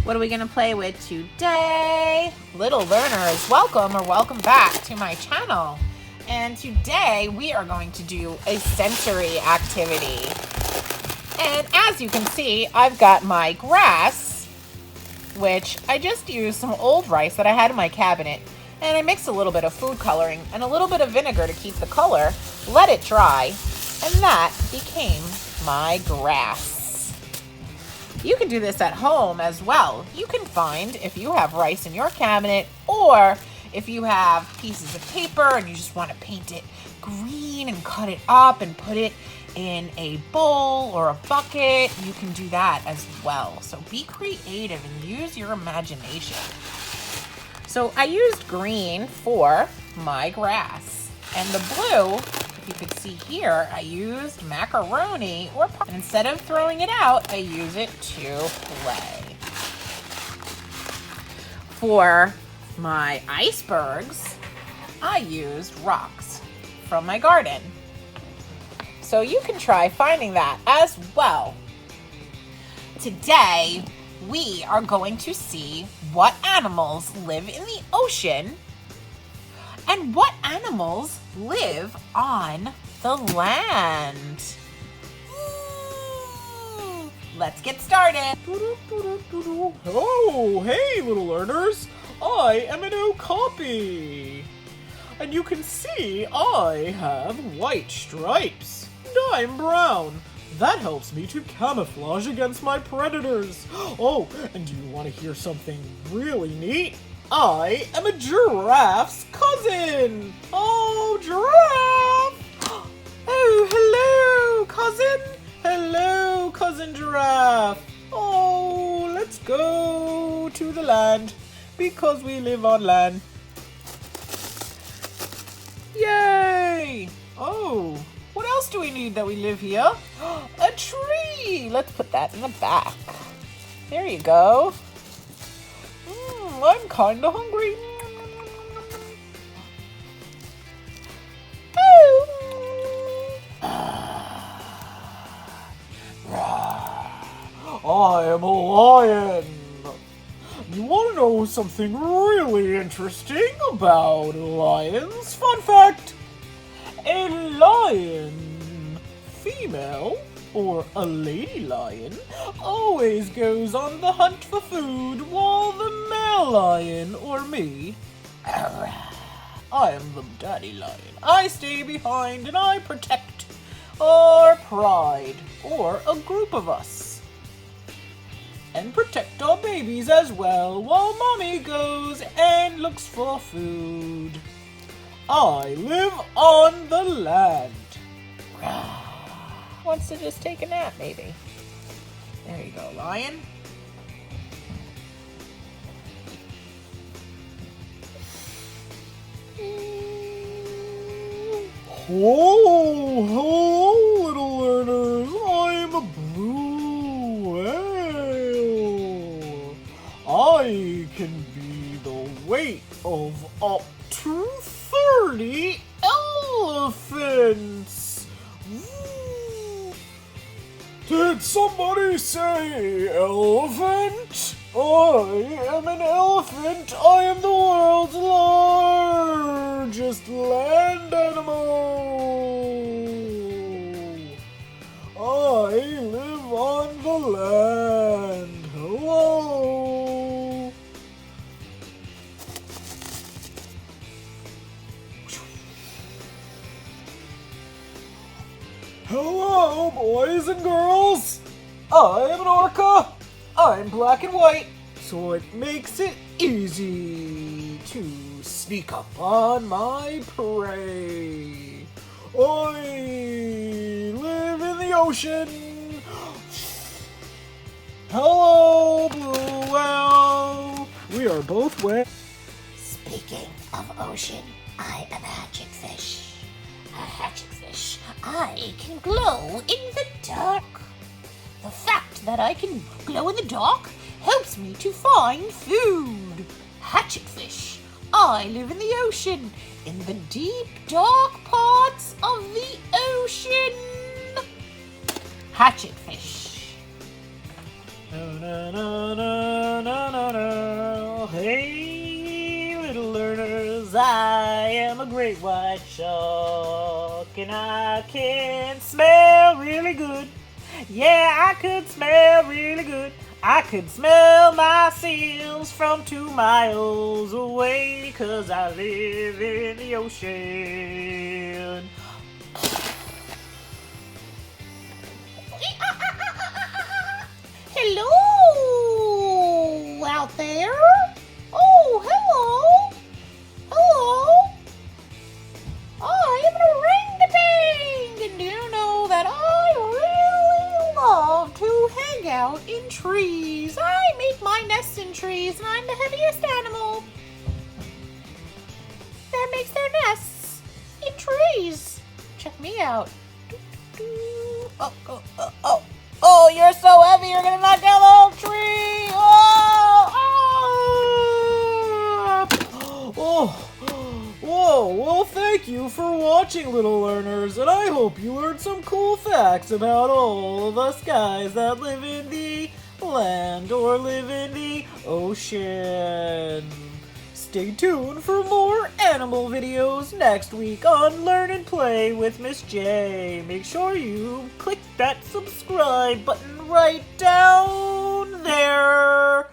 What are we gonna play with today? Little learners, welcome or welcome back to my channel. And today we are going to do a sensory activity. And as you can see, I've got my grass, which I just used some old rice that I had in my cabinet. And I mixed a little bit of food coloring and a little bit of vinegar to keep the color, let it dry, and that became my grass. You can do this at home as well. You can find, if you have rice in your cabinet, or if you have pieces of paper and you just want to paint it green and cut it up and put it in a bowl or a bucket, you can do that as well. So be creative and use your imagination. So I used green for my grass, and the blue, if you could see here, I used macaroni, and instead of throwing it out, I use it to play. For my icebergs, I used rocks from my garden. So you can try finding that as well. Today, we are going to see what animals live in the ocean and what animals live on the land. Let's get started. Oh, hey, little learners. I am an okapi. And you can see I have white stripes. And I'm brown. That helps me to camouflage against my predators. Oh, and do you want to hear something really neat? I am a giraffe's cousin! Oh, giraffe! Oh, hello, cousin! Hello, cousin giraffe! Oh, let's go to the land, because we live on land. Yay! Oh, what else do we need that we live here? A tree! Let's put that in the back. There you go. I'm kinda hungry. I am a lion. You wanna know something really interesting about lions? Fun fact! A lion, female, or a lady lion, always goes on the hunt for food, while the male lion, or me, I am the daddy lion. I stay behind and I protect our pride, or a group of us, and protect our babies as well, while mommy goes and looks for food. I live on the land. Wants to just take a nap, maybe. There you go, lion. Hello, little learners. I'm a blue whale. I can be the weight of up to 30 elephants. Did somebody say elephant? I am an elephant. I am the world's largest land animal. I live on the land. Hello. Hello, boys and girls. I'm an orca. I'm black and white, so it makes it easy to sneak up on my prey. I live in the ocean. Hello, blue whale. We are both wet. Speaking of ocean, I am a hatchetfish. A hatchetfish. I can glow in the dark. The fact that I can glow in the dark helps me to find food. Hatchetfish. I live in the ocean, in the deep, dark parts of the ocean. Hatchetfish. Na, na, na, na, na. Hey, little learners, I am a great white shark, and I can smell really good. Yeah, I could smell really good. I could smell my seals from 2 miles away, 'cause I live in the ocean. Hello out there. Oh, hello. Hello. I am an orangutan, and you know that I really love to hang out in trees. I make my nests in trees, and I'm the heaviest animal that makes their nests in trees. Check me out. Oh, you're so heavy, you're gonna knock down the whole tree! Oh, whoa, well thank you for watching, little learners, and I hope you learned some cool facts about all of us guys that live in the land or live in the ocean. Stay tuned for more animal videos next week on Learn and Play with Miss J. Make sure you click that subscribe button right down there.